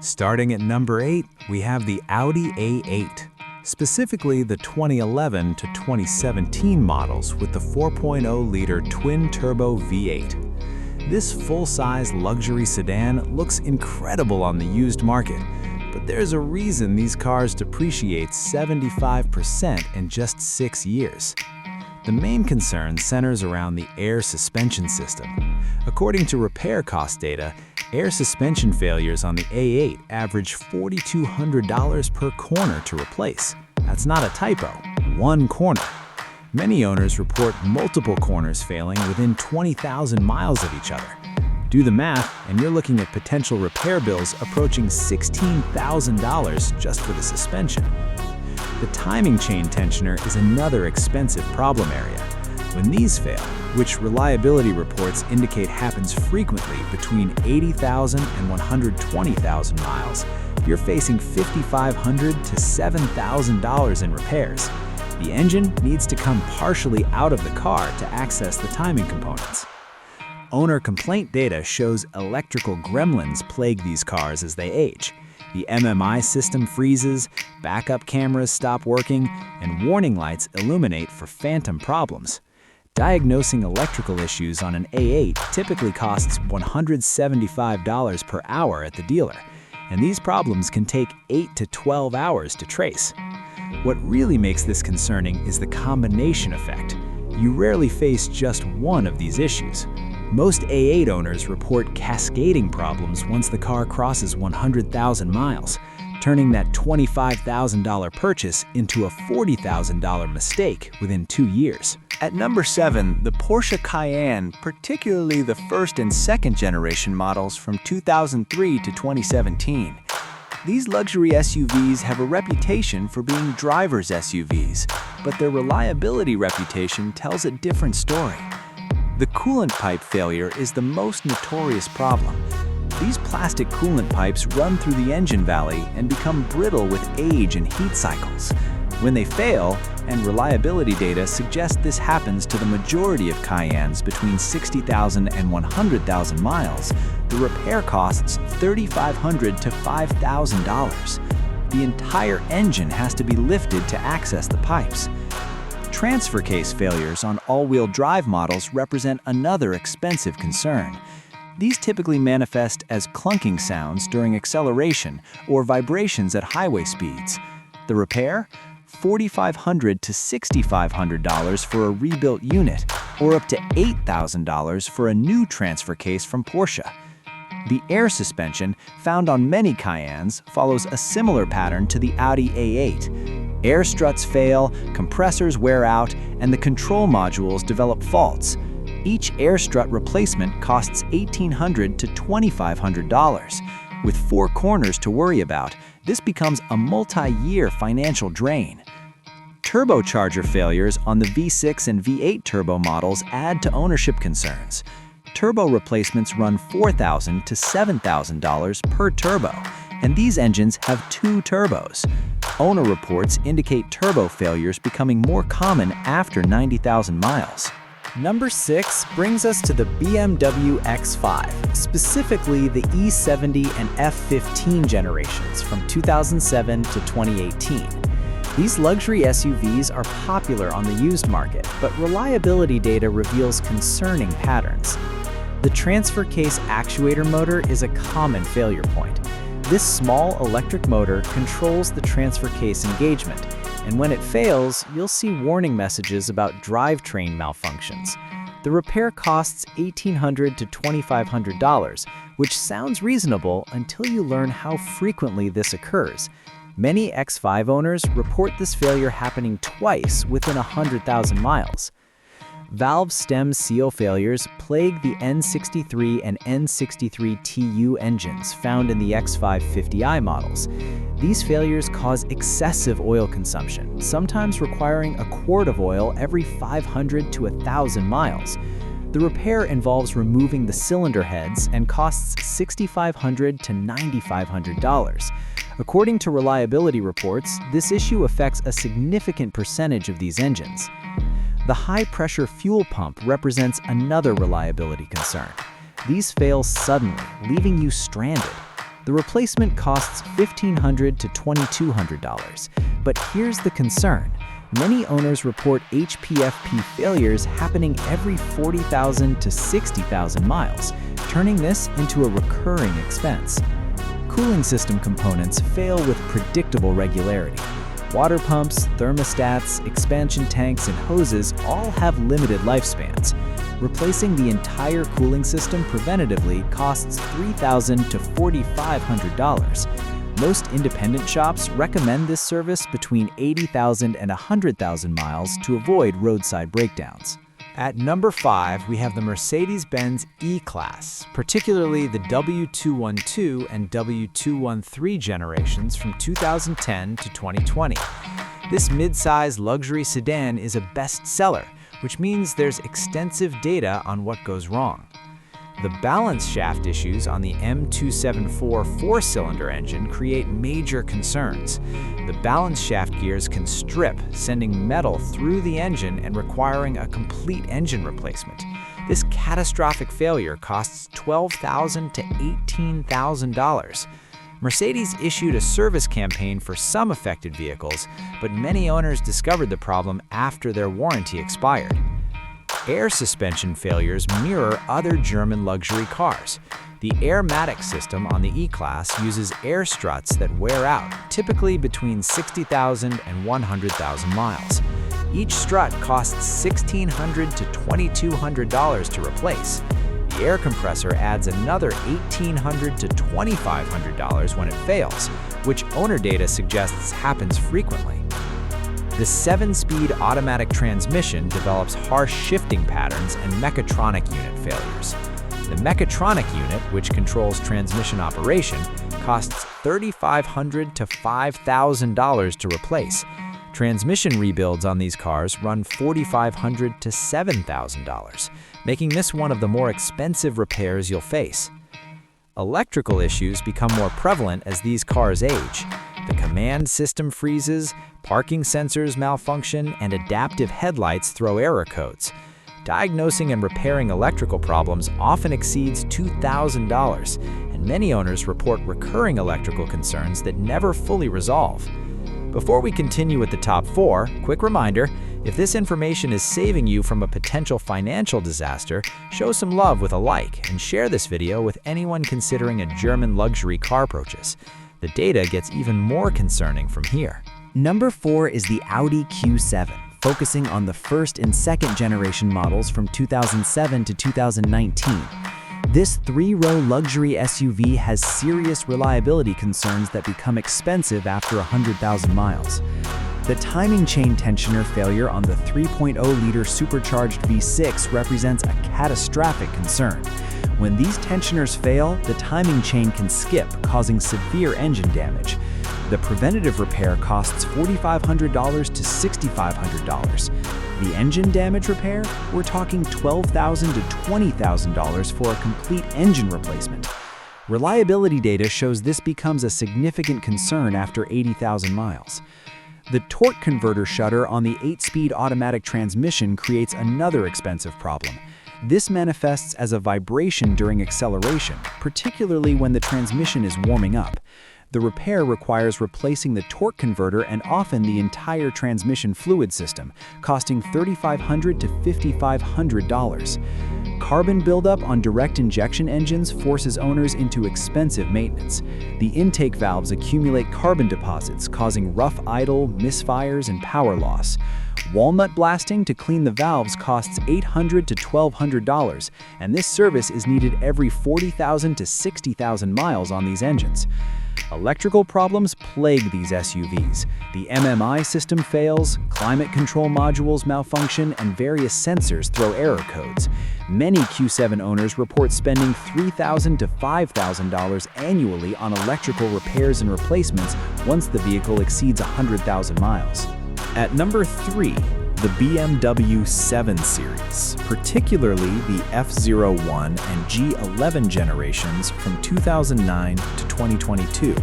Starting at number 8, we have the Audi A8, specifically the 2011 to 2017 models with the 4.0-liter twin-turbo V8. This full-size luxury sedan looks incredible on the used market, but there's a reason these cars depreciate 75% in just 6 years. The main concern centers around the air suspension system. According to repair cost data, air suspension failures on the A8 average $4,200 per corner to replace. That's not a typo, one corner. Many owners report multiple corners failing within 20,000 miles of each other. Do the math, and you're looking at potential repair bills approaching $16,000 just for the suspension. The timing chain tensioner is another expensive problem area. When these fail, which reliability reports indicate happens frequently between 80,000 and 120,000 miles, you're facing $5,500 to $7,000 in repairs. The engine needs to come partially out of the car to access the timing components. Owner complaint data shows electrical gremlins plague these cars as they age. The MMI system freezes, backup cameras stop working, and warning lights illuminate for phantom problems. Diagnosing electrical issues on an A8 typically costs $175 per hour at the dealer, and these problems can take 8 to 12 hours to trace. What really makes this concerning is the combination effect. You rarely face just one of these issues. Most A8 owners report cascading problems once the car crosses 100,000 miles, turning that $25,000 purchase into a $40,000 mistake within 2 years. At number 7, the Porsche Cayenne, particularly the first and second generation models from 2003 to 2017. These luxury SUVs have a reputation for being driver's SUVs, but their reliability reputation tells a different story. The coolant pipe failure is the most notorious problem. These plastic coolant pipes run through the engine valley and become brittle with age and heat cycles. When they fail, and reliability data suggest this happens to the majority of Cayennes between 60,000 and 100,000 miles, the repair costs $3,500 to $5,000. The entire engine has to be lifted to access the pipes. Transfer case failures on all-wheel drive models represent another expensive concern. These typically manifest as clunking sounds during acceleration or vibrations at highway speeds. The repair? $4,500 to $6,500 for a rebuilt unit, or up to $8,000 for a new transfer case from Porsche. The air suspension, found on many Cayennes, follows a similar pattern to the Audi A8. Air struts fail, compressors wear out, and the control modules develop faults. Each air strut replacement costs $1,800 to $2,500. With 4 corners to worry about, this becomes a multi-year financial drain. Turbocharger failures on the V6 and V8 turbo models add to ownership concerns. Turbo replacements run $4,000 to $7,000 per turbo, and these engines have 2 turbos. Owner reports indicate turbo failures becoming more common after 90,000 miles. Number 6 brings us to the BMW X5, specifically the E70 and F15 generations from 2007 to 2018. These luxury SUVs are popular on the used market, but reliability data reveals concerning patterns. The transfer case actuator motor is a common failure point. This small electric motor controls the transfer case engagement, and when it fails, you'll see warning messages about drivetrain malfunctions. The repair costs $1,800 to $2,500, which sounds reasonable until you learn how frequently this occurs. Many X5 owners report this failure happening twice within 100,000 miles. Valve stem seal failures plague the N63 and N63TU engines found in the X5 50i models. These failures cause excessive oil consumption, sometimes requiring a quart of oil every 500 to 1,000 miles. The repair involves removing the cylinder heads and costs $6,500 to $9,500. According to reliability reports, this issue affects a significant percentage of these engines. The high-pressure fuel pump represents another reliability concern. These fail suddenly, leaving you stranded. The replacement costs $1,500 to $2,200. But here's the concern. Many owners report HPFP failures happening every 40,000 to 60,000 miles, turning this into a recurring expense. Cooling system components fail with predictable regularity. Water pumps, thermostats, expansion tanks, and hoses all have limited lifespans. Replacing the entire cooling system preventatively costs $3,000 to $4,500. Most independent shops recommend this service between 80,000 and 100,000 miles to avoid roadside breakdowns. At number 5, we have the Mercedes-Benz E-Class, particularly the W212 and W213 generations from 2010 to 2020. This mid-size luxury sedan is a bestseller, which means there's extensive data on what goes wrong. The balance shaft issues on the M274 four-cylinder engine create major concerns. The balance shaft gears can strip, sending metal through the engine and requiring a complete engine replacement. This catastrophic failure costs $12,000 to $18,000. Mercedes issued a service campaign for some affected vehicles, but many owners discovered the problem after their warranty expired. Air suspension failures mirror other German luxury cars. The Airmatic system on the E-Class uses air struts that wear out, typically between 60,000 and 100,000 miles. Each strut costs $1,600 to $2,200 to replace. The air compressor adds another $1,800 to $2,500 when it fails, which owner data suggests happens frequently. The 7-speed automatic transmission develops harsh shifting patterns and mechatronic unit failures. The mechatronic unit, which controls transmission operation, costs $3,500 to $5,000 to replace. Transmission rebuilds on these cars run $4,500 to $7,000, making this one of the more expensive repairs you'll face. Electrical issues become more prevalent as these cars age. The command system freezes, parking sensors malfunction, and adaptive headlights throw error codes. Diagnosing and repairing electrical problems often exceeds $2,000, and many owners report recurring electrical concerns that never fully resolve. Before we continue with the top 4, quick reminder, if this information is saving you from a potential financial disaster, show some love with a like and share this video with anyone considering a German luxury car purchase. The data gets even more concerning from here. Number 4 is the Audi Q7, focusing on the first and second generation models from 2007 to 2019. This 3-row luxury SUV has serious reliability concerns that become expensive after 100,000 miles. The timing chain tensioner failure on the 3.0-liter supercharged V6 represents a catastrophic concern. When these tensioners fail, the timing chain can skip, causing severe engine damage. The preventative repair costs $4,500 to $6,500. The engine damage repair, we're talking $12,000 to $20,000 for a complete engine replacement. Reliability data shows this becomes a significant concern after 80,000 miles. The torque converter shutter on the 8-speed automatic transmission creates another expensive problem. This manifests as a vibration during acceleration, particularly when the transmission is warming up. The repair requires replacing the torque converter and often the entire transmission fluid system, costing $3,500 to $5,500. Carbon buildup on direct injection engines forces owners into expensive maintenance. The intake valves accumulate carbon deposits, causing rough idle, misfires, and power loss. Walnut blasting to clean the valves costs $800 to $1,200, and this service is needed every 40,000 to 60,000 miles on these engines. Electrical problems plague these SUVs. The MMI system fails, climate control modules malfunction, and various sensors throw error codes. Many Q7 owners report spending $3,000 to $5,000 annually on electrical repairs and replacements once the vehicle exceeds 100,000 miles. At number 3, the BMW 7 Series, particularly the F01 and G11 generations from 2009 to 2022.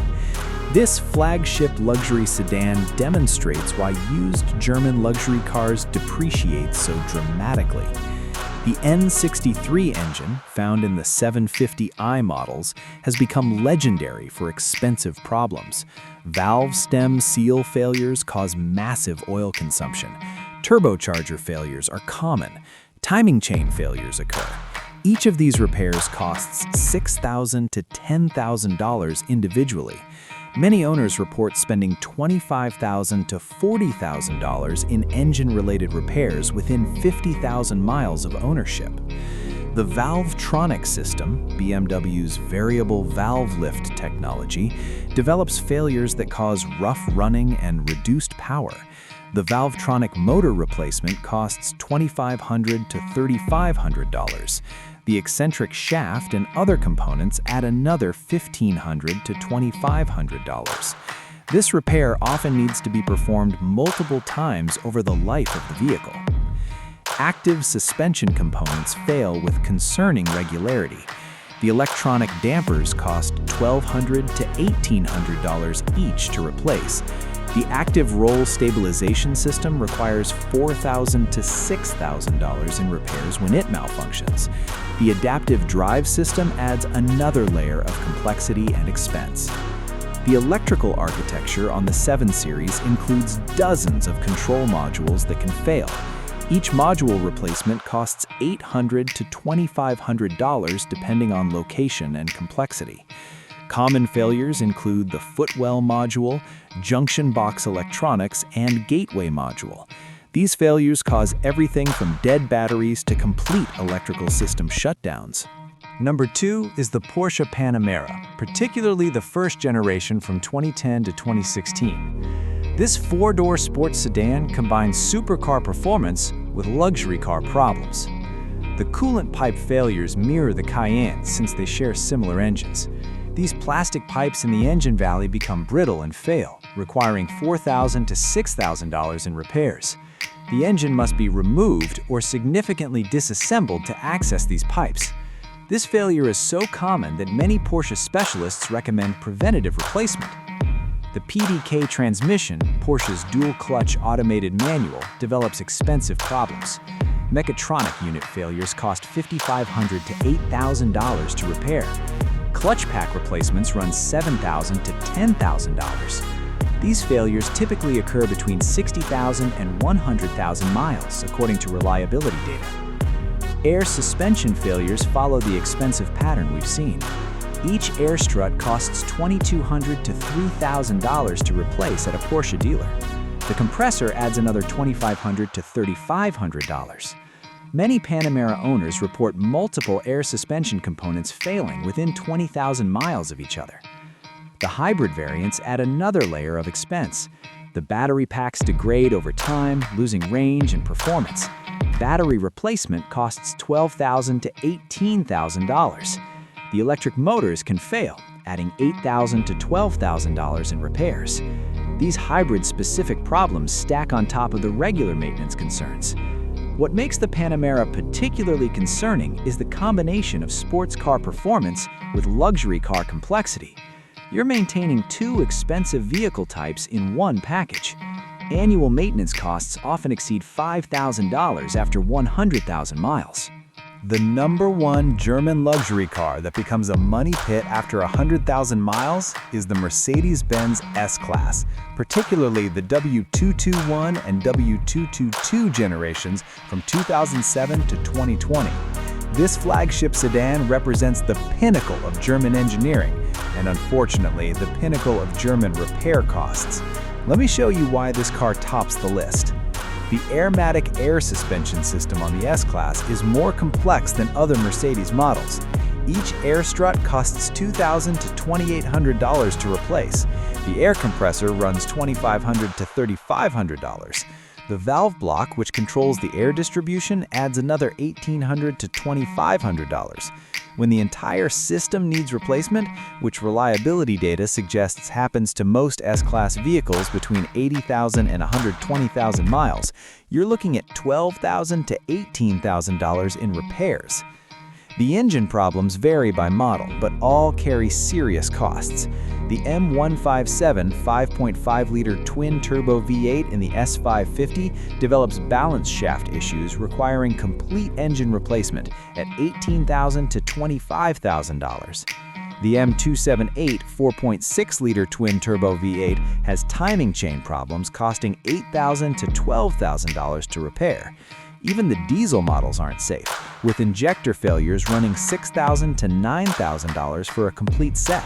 This flagship luxury sedan demonstrates why used German luxury cars depreciate so dramatically. The N63 engine, found in the 750i models, has become legendary for expensive problems. Valve stem seal failures cause massive oil consumption. Turbocharger failures are common. Timing chain failures occur. Each of these repairs costs $6,000 to $10,000 individually. Many owners report spending $25,000 to $40,000 in engine-related repairs within 50,000 miles of ownership. The Valvetronic system, BMW's variable valve lift technology, develops failures that cause rough running and reduced power. The Valvetronic motor replacement costs $2,500 to $3,500. The eccentric shaft and other components add another $1,500 to $2,500. This repair often needs to be performed multiple times over the life of the vehicle. Active suspension components fail with concerning regularity. The electronic dampers cost $1,200 to $1,800 each to replace. The active roll stabilization system requires $4,000 to $6,000 in repairs when it malfunctions. The adaptive drive system adds another layer of complexity and expense. The electrical architecture on the 7 Series includes dozens of control modules that can fail. Each module replacement costs $800 to $2,500 depending on location and complexity. Common failures include the footwell module, junction box electronics, and gateway module. These failures cause everything from dead batteries to complete electrical system shutdowns. Number 2 is the Porsche Panamera, particularly the first generation from 2010 to 2016. This 4-door sports sedan combines supercar performance with luxury car problems. The coolant pipe failures mirror the Cayenne since they share similar engines. These plastic pipes in the engine valley become brittle and fail, requiring $4,000 to $6,000 in repairs. The engine must be removed or significantly disassembled to access these pipes. This failure is so common that many Porsche specialists recommend preventative replacement. The PDK transmission, Porsche's dual-clutch automated manual, develops expensive problems. Mechatronic unit failures cost $5,500 to $8,000 to repair. Clutch pack replacements run $7,000 to $10,000. These failures typically occur between 60,000 and 100,000 miles, according to reliability data. Air suspension failures follow the expensive pattern we've seen. Each air strut costs $2,200 to $3,000 to replace at a Porsche dealer. The compressor adds another $2,500 to $3,500. Many Panamera owners report multiple air suspension components failing within 20,000 miles of each other. The hybrid variants add another layer of expense. The battery packs degrade over time, losing range and performance. Battery replacement costs $12,000 to $18,000. The electric motors can fail, adding $8,000 to $12,000 in repairs. These hybrid-specific problems stack on top of the regular maintenance concerns. What makes the Panamera particularly concerning is the combination of sports car performance with luxury car complexity. You're maintaining 2 expensive vehicle types in one package. Annual maintenance costs often exceed $5,000 after 100,000 miles. The #1 German luxury car that becomes a money pit after 100,000 miles is the Mercedes-Benz S-Class, particularly the W221 and W222 generations from 2007 to 2020. This flagship sedan represents the pinnacle of German engineering and, unfortunately, the pinnacle of German repair costs. Let me show you why this car tops the list. The Airmatic air suspension system on the S-Class is more complex than other Mercedes models. Each air strut costs $2,000 to $2,800 to replace. The air compressor runs $2,500 to $3,500. The valve block, which controls the air distribution, adds another $1,800 to $2,500. When the entire system needs replacement, which reliability data suggests happens to most S-Class vehicles between 80,000 and 120,000 miles, you're looking at $12,000 to $18,000 in repairs. The engine problems vary by model, but all carry serious costs. The M157 5.5-liter twin-turbo V8 in the S550 develops balance shaft issues requiring complete engine replacement at $18,000 to $25,000. The M278 4.6-liter twin-turbo V8 has timing chain problems costing $8,000 to $12,000 to repair. Even the diesel models aren't safe, with injector failures running $6,000 to $9,000 for a complete set.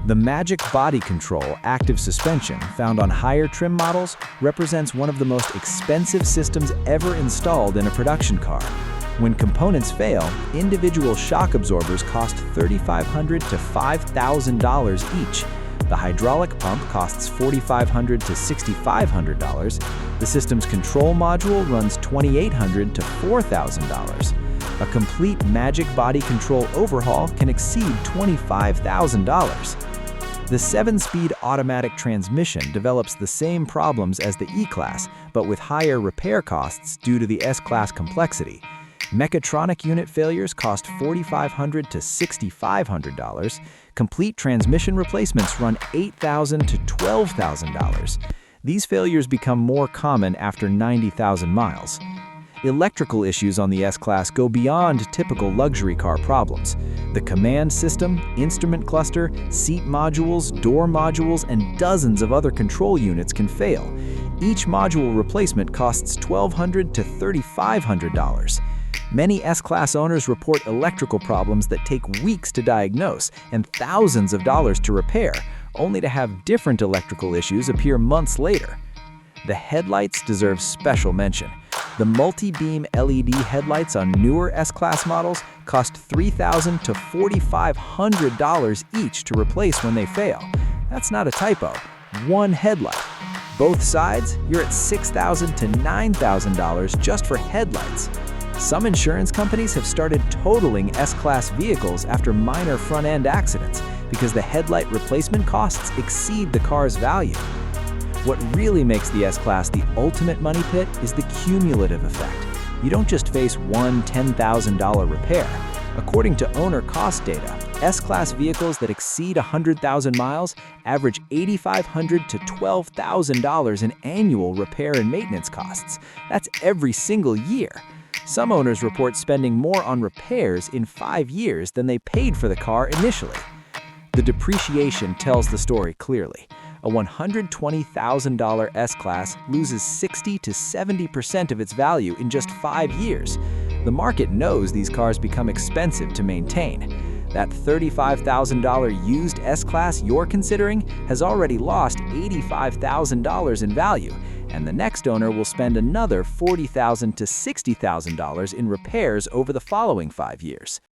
The Magic Body Control active suspension found on higher trim models represents one of the most expensive systems ever installed in a production car. When components fail, individual shock absorbers cost $3,500 to $5,000 each. The hydraulic pump costs $4,500 to $6,500. The system's control module runs $2,800 to $4,000. A complete Magic Body Control overhaul can exceed $25,000. The 7-speed automatic transmission develops the same problems as the E-Class, but with higher repair costs due to the S-Class complexity. Mechatronic unit failures cost $4,500 to $6,500. Complete transmission replacements run $8,000 to $12,000. These failures become more common after 90,000 miles. Electrical issues on the S-Class go beyond typical luxury car problems. The command system, instrument cluster, seat modules, door modules, and dozens of other control units can fail. Each module replacement costs $1,200 to $3,500. Many S-Class owners report electrical problems that take weeks to diagnose and thousands of dollars to repair, only to have different electrical issues appear months later. The headlights deserve special mention. The multi-beam LED headlights on newer S-Class models cost $3,000 to $4,500 each to replace when they fail. That's not a typo. One headlight. Both sides, you're at $6,000 to $9,000 just for headlights. Some insurance companies have started totaling S-Class vehicles after minor front-end accidents because the headlight replacement costs exceed the car's value. What really makes the S-Class the ultimate money pit is the cumulative effect. You don't just face one $10,000 repair. According to owner cost data, S-Class vehicles that exceed 100,000 miles average $8,500 to $12,000 in annual repair and maintenance costs. That's every single year. Some owners report spending more on repairs in 5 years than they paid for the car initially. The depreciation tells the story clearly. A $120,000 S-Class loses 60 to 70% of its value in just 5 years. The market knows these cars become expensive to maintain. That $35,000 used S-Class you're considering has already lost $85,000 in value, and the next owner will spend another $40,000 to $60,000 in repairs over the following 5 years.